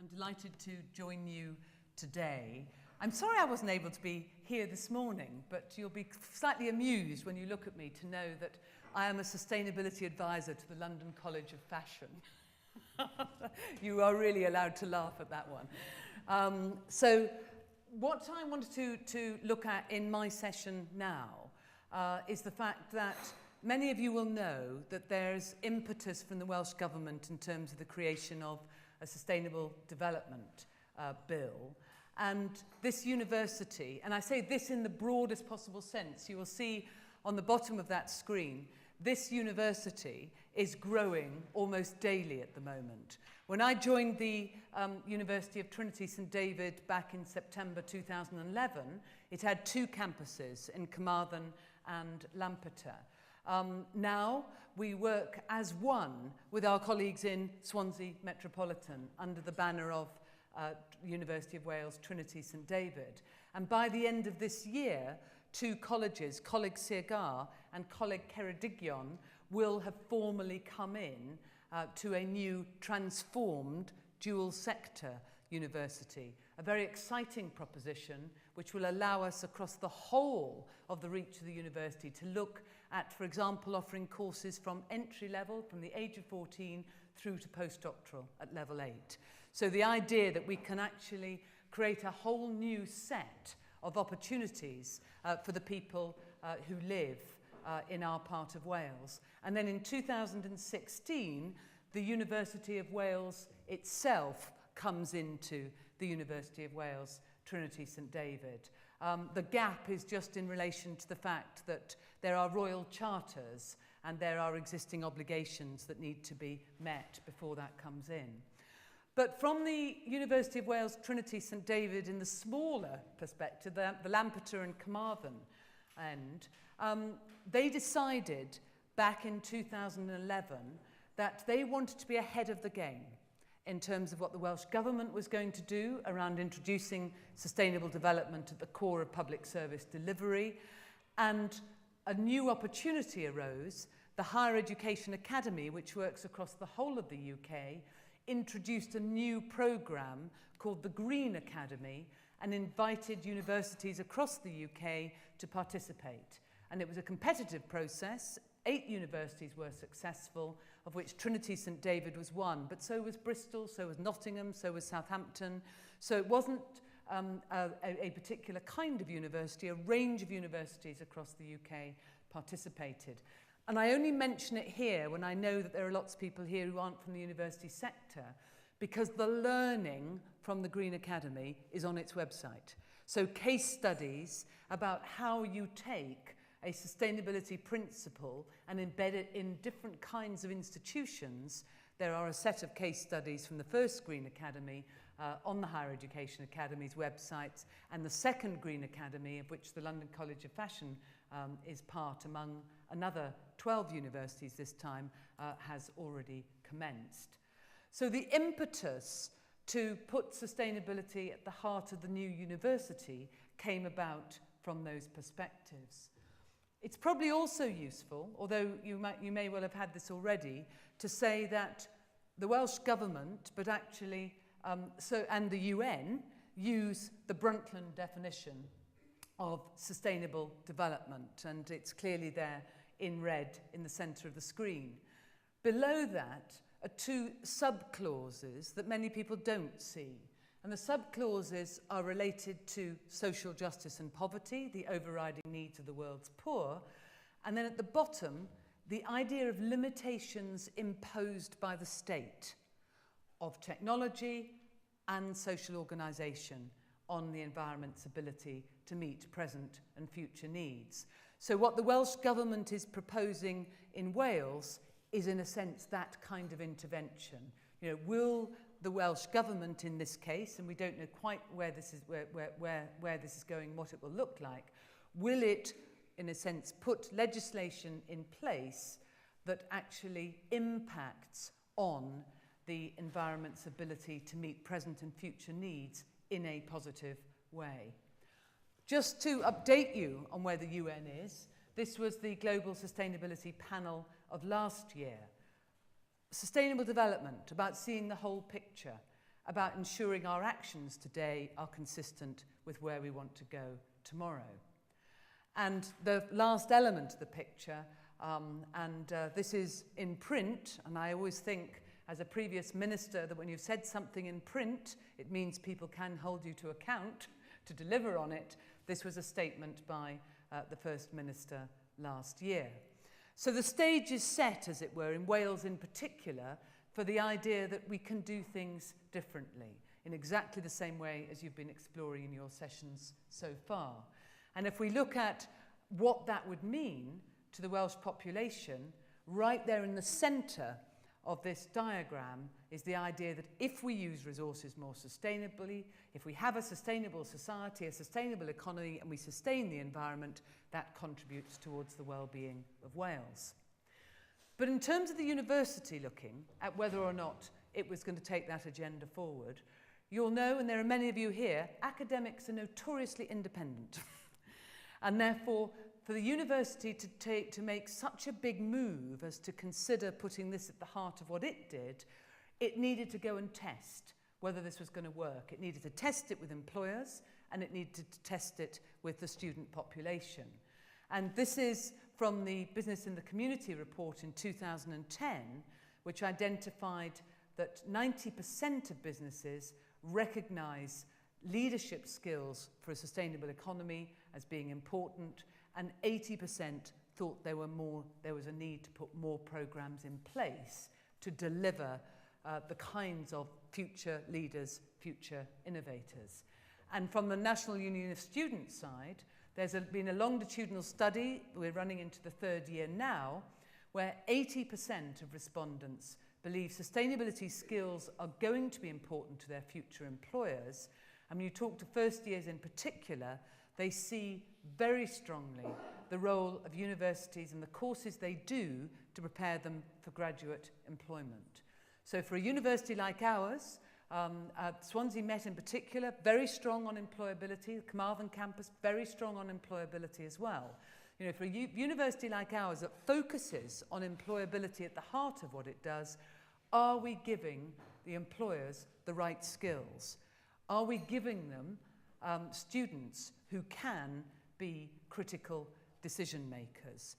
I'm delighted to join you today. I'm sorry I wasn't able to be here this morning, but you'll be slightly amused when you look at me to know that I am a sustainability advisor to the London College of Fashion. You are really allowed to laugh at that one. So what I wanted to look at in my session now is the fact that many of you will know that there's impetus from the Welsh Government in terms of the creation of a Sustainable Development Bill. And this university, and I say this in the broadest possible sense, you will see on the bottom of that screen, this university is growing almost daily at the moment. When I joined the University of Trinity St David back in September 2011, it had 2 campuses in Carmarthen and Lampeter. Now we work as one with our colleagues in Swansea Metropolitan under the banner of University of Wales Trinity St David. And by the end of this year, 2 colleges, Coleg Sir Gar and Coleg Ceredigion, will have formally come in to a new transformed dual sector university. A very exciting proposition which will allow us across the whole of the reach of the university to look at, for example, offering courses from entry level, from the age of 14 through to postdoctoral at level 8. So the idea that we can actually create a whole new set of opportunities for the people who live in our part of Wales. And then in 2016, the University of Wales itself comes into the University of Wales Trinity St David. The gap is just in relation to the fact that there are royal charters and there are existing obligations that need to be met before that comes in. But from the University of Wales Trinity St David in the smaller perspective, the Lampeter and Carmarthen end, they decided back in 2011 that they wanted to be ahead of the game in terms of what the Welsh Government was going to do around introducing sustainable development at the core of public service delivery. And a new opportunity arose. The Higher Education Academy, which works across the whole of the UK, introduced a new programme called the Green Academy and invited universities across the UK to participate. And it was a competitive process. 8 universities were successful, of which Trinity St David was one, but so was Bristol, so was Nottingham, so was Southampton. So it wasn't a particular kind of university, a range of universities across the UK participated. And I only mention it here when I know that there are lots of people here who aren't from the university sector, because the learning from the Green Academy is on its website. So case studies about how you take a sustainability principle and embed it in different kinds of institutions. There are a set of case studies from the first Green Academy on the Higher Education Academy's website, and the second Green Academy, of which the London College of Fashion is part, among another 12 universities this time, has already commenced. So the impetus to put sustainability at the heart of the new university came about from those perspectives. It's probably also useful, although you may well have had this already, to say that the Welsh Government, but actually and the UN, use the Brundtland definition of sustainable development, and it's clearly there in red in the centre of the screen. Below that are 2 sub-clauses that many people don't see. And the sub-clauses are related to social justice and poverty, the overriding needs of the world's poor. And then at the bottom, the idea of limitations imposed by the state of technology and social organisation on the environment's ability to meet present and future needs. So what the Welsh Government is proposing in Wales is, in a sense, that kind of intervention. You know, will the Welsh Government in this case, and we don't know quite where this is going, what it will look like, will it, in a sense, put legislation in place that actually impacts on the environment's ability to meet present and future needs in a positive way? Just to update you on where the UN is, this was the Global Sustainability Panel of last year. Sustainable development, about seeing the whole picture. about ensuring our actions today are consistent with where we want to go tomorrow. And the last element of the picture, this is in print, and I always think as a previous minister that when you've said something in print, it means people can hold you to account to deliver on it. This was a statement by the First Minister last year. So the stage is set, as it were, in Wales in particular, for the idea that we can do things differently in exactly the same way as you've been exploring in your sessions so far. And if we look at what that would mean to the Welsh population, right there in the centre of this diagram is the idea that if we use resources more sustainably, if we have a sustainable society, a sustainable economy, and we sustain the environment, that contributes towards the well-being of Wales. But in terms of the university looking at whether or not it was going to take that agenda forward, you'll know, and there are many of you here, academics are notoriously independent. And therefore, for the university to make such a big move as to consider putting this at the heart of what it did, it needed to go and test whether this was going to work. It needed to test it with employers, and it needed to test it with the student population. And this is from the Business in the Community report in 2010, which identified that 90% of businesses recognise leadership skills for a sustainable economy as being important, and 80% thought there was a need to put more programs in place to deliver the kinds of future leaders, future innovators. And from the National Union of Students side, there's been a longitudinal study, we're running into the third year now, where 80% of respondents believe sustainability skills are going to be important to their future employers. And when you talk to first years in particular, they see very strongly the role of universities and the courses they do to prepare them for graduate employment. So for a university like ours, Swansea Met in particular, very strong on employability. The Carmarthen campus, very strong on employability as well. You know, for a university like ours that focuses on employability at the heart of what it does, are we giving the employers the right skills? Are we giving them students who can be critical decision makers,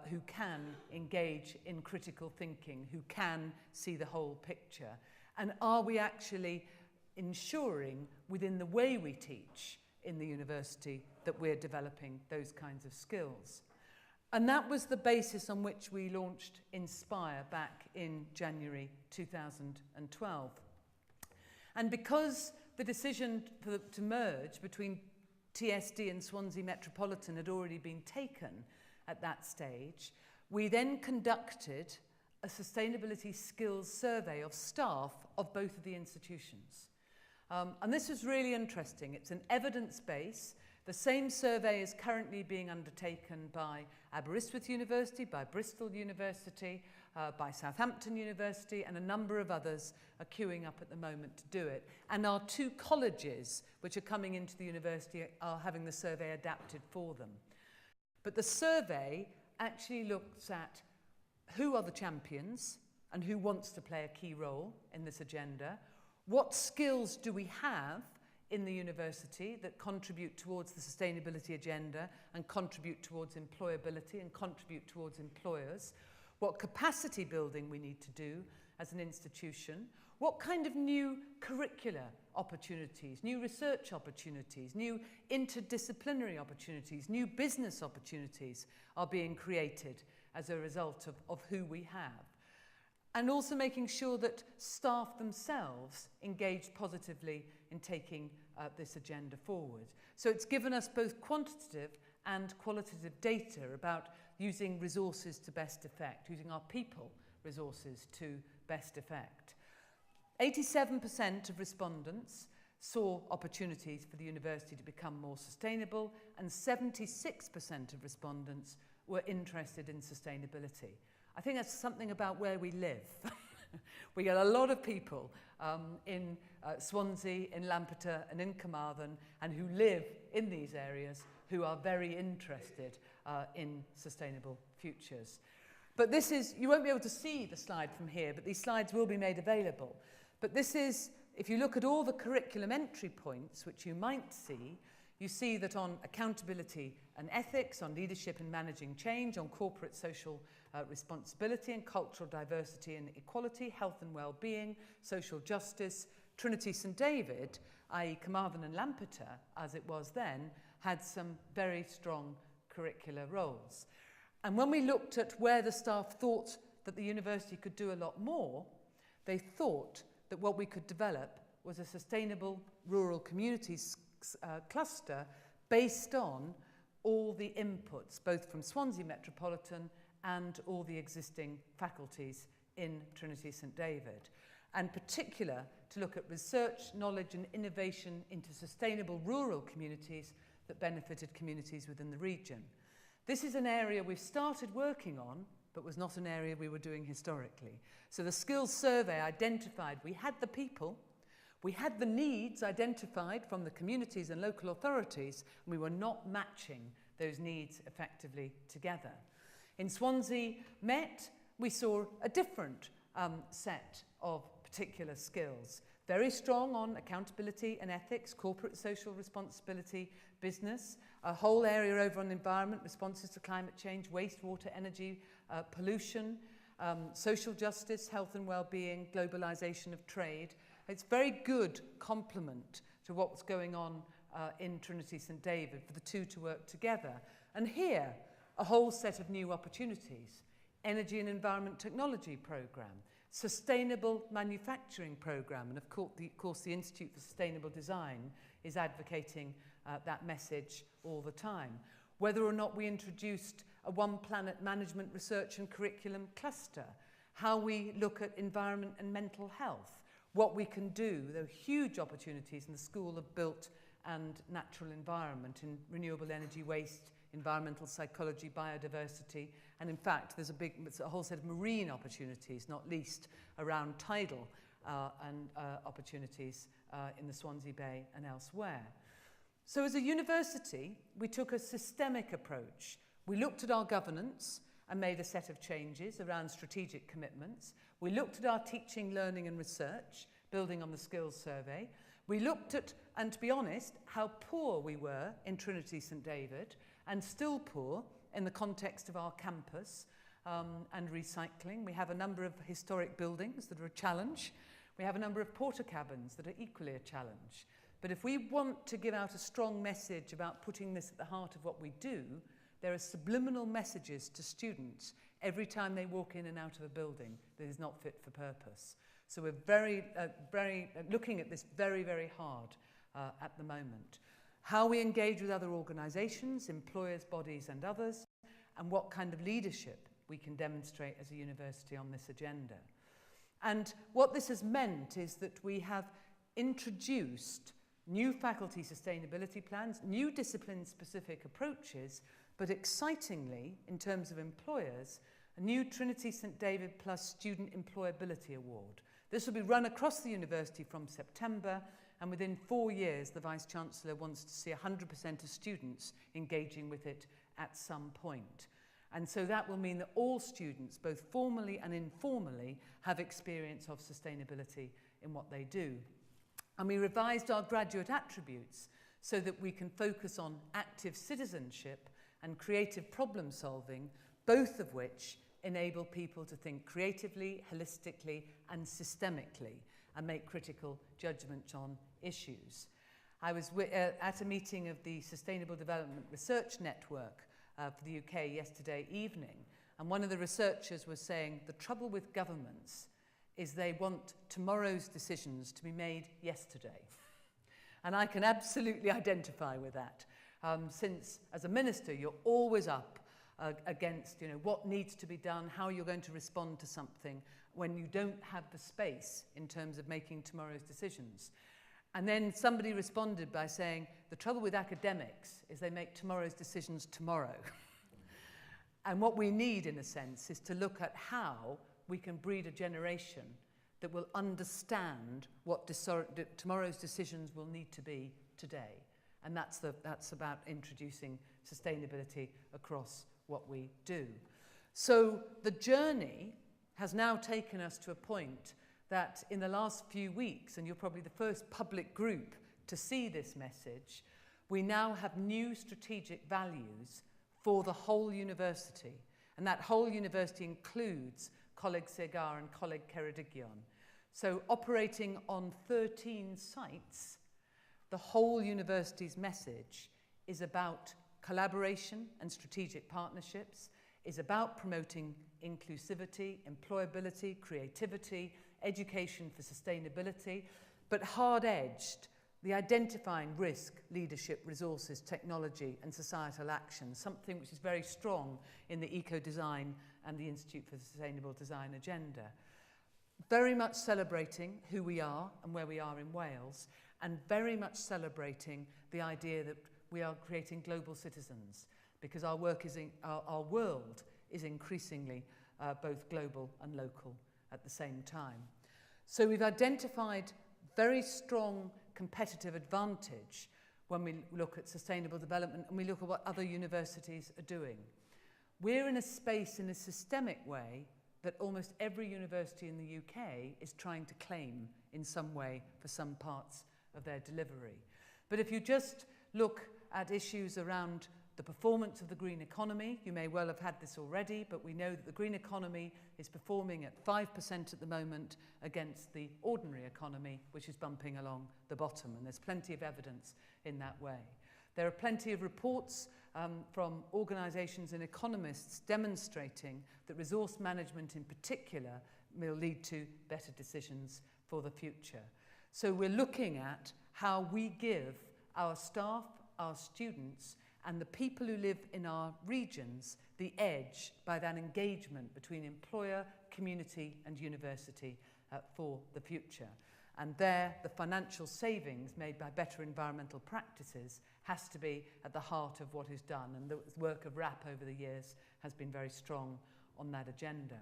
who can engage in critical thinking, who can see the whole picture? And are we actually ensuring within the way we teach in the university that we're developing those kinds of skills? And that was the basis on which we launched Inspire back in January 2012. And because the decision to merge between TSD and Swansea Metropolitan had already been taken at that stage, we then conducted a sustainability skills survey of staff of both of the institutions. And this was really interesting. It's an evidence base. The same survey is currently being undertaken by Aberystwyth University, by Bristol University, by Southampton University, and a number of others are queuing up at the moment to do it. And our two colleges, which are coming into the university, are having the survey adapted for them. But the survey actually looks at who are the champions and who wants to play a key role in this agenda. What skills do we have in the university that contribute towards the sustainability agenda and contribute towards employability and contribute towards employers? What capacity building we need to do as an institution? What kind of new curricular opportunities, new research opportunities, new interdisciplinary opportunities, new business opportunities are being created as a result of who we have? And also making sure that staff themselves engage positively in taking this agenda forward. So it's given us both quantitative and qualitative data about using resources to best effect, using our people resources to best effect. 87% of respondents saw opportunities for the university to become more sustainable, and 76% of respondents were interested in sustainability. I think that's something about where we live. We get a lot of people in Swansea, in Lampeter and in Carmarthen, and who live in these areas who are very interested in sustainable futures. But this is, you won't be able to see the slide from here, but these slides will be made available. But this is if you look at all the curriculum entry points, which you might see, you see that on accountability and ethics, on leadership and managing change, on corporate social responsibility and cultural diversity and equality, health and well-being, social justice, Trinity St David, i.e. Carmarthen and Lampeter, as it was then, had some very strong curricular roles. And when we looked at where the staff thought that the university could do a lot more, they thought that what we could develop was a sustainable rural communities cluster based on all the inputs, both from Swansea Metropolitan and all the existing faculties in Trinity St David. And particular to look at research, knowledge and innovation into sustainable rural communities that benefited communities within the region. This is an area we've started working on, but was not an area we were doing historically. So the skills survey identified we had the people, we had the needs identified from the communities and local authorities, and we were not matching those needs effectively together. In Swansea Met, we saw a different set of particular skills. Very strong on accountability and ethics, corporate social responsibility, business, a whole area over on environment, responses to climate change, wastewater, energy, pollution, social justice, health and well-being, globalisation of trade. It's very good complement to what's going on in Trinity St David for the two to work together. And here, a whole set of new opportunities. Energy and Environment Technology Programme, Sustainable Manufacturing Programme, and of course the Institute for Sustainable Design is advocating that message all the time. Whether or not we introduced a One Planet Management Research and Curriculum Cluster, how we look at environment and mental health, what we can do. There are huge opportunities in the School of Built and Natural Environment in renewable energy, waste, environmental psychology, biodiversity, and in fact there's a whole set of marine opportunities, not least around tidal and opportunities in the Swansea Bay and elsewhere. So as a university, we took a systemic approach. We looked at our governance and made a set of changes around strategic commitments. We looked at our teaching, learning and research, building on the skills survey. We looked at, and to be honest, how poor we were in Trinity St David, and still poor in the context of our campus and recycling. We have a number of historic buildings that are a challenge. We have a number of porta cabins that are equally a challenge. But if we want to give out a strong message about putting this at the heart of what we do, there are subliminal messages to students every time they walk in and out of a building that is not fit for purpose. So we're very looking at this very, very hard at the moment. How we engage with other organisations, employers, bodies and others, and what kind of leadership we can demonstrate as a university on this agenda. And what this has meant is that we have introduced new faculty sustainability plans, new discipline-specific approaches, but excitingly, in terms of employers, a new Trinity St David Plus Student Employability Award. This will be run across the university from September, and within 4 years, the Vice-Chancellor wants to see 100% of students engaging with it at some point. And so that will mean that all students, both formally and informally, have experience of sustainability in what they do. And we revised our graduate attributes so that we can focus on active citizenship and creative problem solving, both of which enable people to think creatively, holistically and systemically and make critical judgments on issues. I was at a meeting of the Sustainable Development Research Network for the UK yesterday evening, and one of the researchers was saying the trouble with governments is they want tomorrow's decisions to be made yesterday. And I can absolutely identify with that. Since as a minister, you're always up against what needs to be done, how you're going to respond to something when you don't have the space in terms of making tomorrow's decisions. And then somebody responded by saying, the trouble with academics is they make tomorrow's decisions tomorrow. And what we need, in a sense, is to look at how we can breed a generation that will understand what tomorrow's decisions will need to be today. And that's about introducing sustainability across what we do. So the journey has now taken us to a point that in the last few weeks, and you're probably the first public group to see this message, we now have new strategic values for the whole university. And that whole university includes Coleg Segar and Coleg Ceredigion. So operating on 13 sites, the whole university's message is about collaboration and strategic partnerships, is about promoting inclusivity, employability, creativity, education for sustainability, but hard-edged, the identifying risk, leadership, resources, technology and societal action, something which is very strong in the eco-design and the Institute for Sustainable Design agenda. Very much celebrating who we are and where we are in Wales, and very much celebrating the idea that we are creating global citizens, because our work is our world is increasingly both global and local at the same time. So we've identified very strong competitive advantage when we look at sustainable development and we look at what other universities are doing. We're in a space in a systemic way that almost every university in the UK is trying to claim in some way for some parts of their delivery. But if you just look at issues around the performance of the green economy, you may well have had this already, but we know that the green economy is performing at 5% at the moment against the ordinary economy, which is bumping along the bottom, and there's plenty of evidence in that way. There are plenty of reports from organisations and economists demonstrating that resource management in particular will lead to better decisions for the future. So we're looking at how we give our staff, our students, and the people who live in our regions the edge by that engagement between employer, community and university for the future. And there, the financial savings made by better environmental practices has to be at the heart of what is done. And the work of RAP over the years has been very strong on that agenda.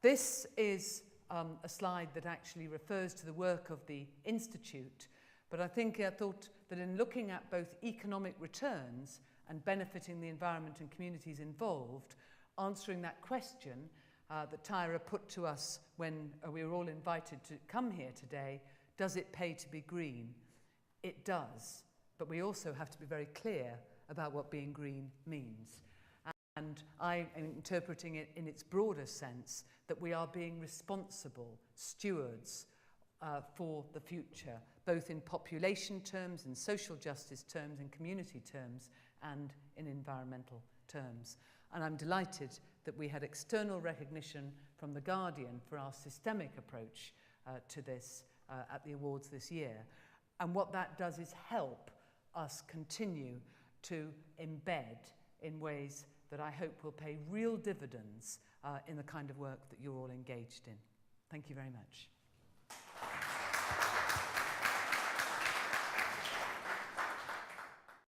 This is a slide that actually refers to the work of the Institute, but I thought that in looking at both economic returns and benefiting the environment and communities involved, answering that question that Tyra put to us when we were all invited to come here today, does it pay to be green? It does, but we also have to be very clear about what being green means. And I am interpreting it in its broader sense that we are being responsible stewards for the future, both in population terms, in social justice terms, in community terms, and in environmental terms. And I'm delighted that we had external recognition from The Guardian for our systemic approach to this at the awards this year. And what that does is help us continue to embed in ways that I hope will pay real dividends in the kind of work that you're all engaged in. Thank you very much.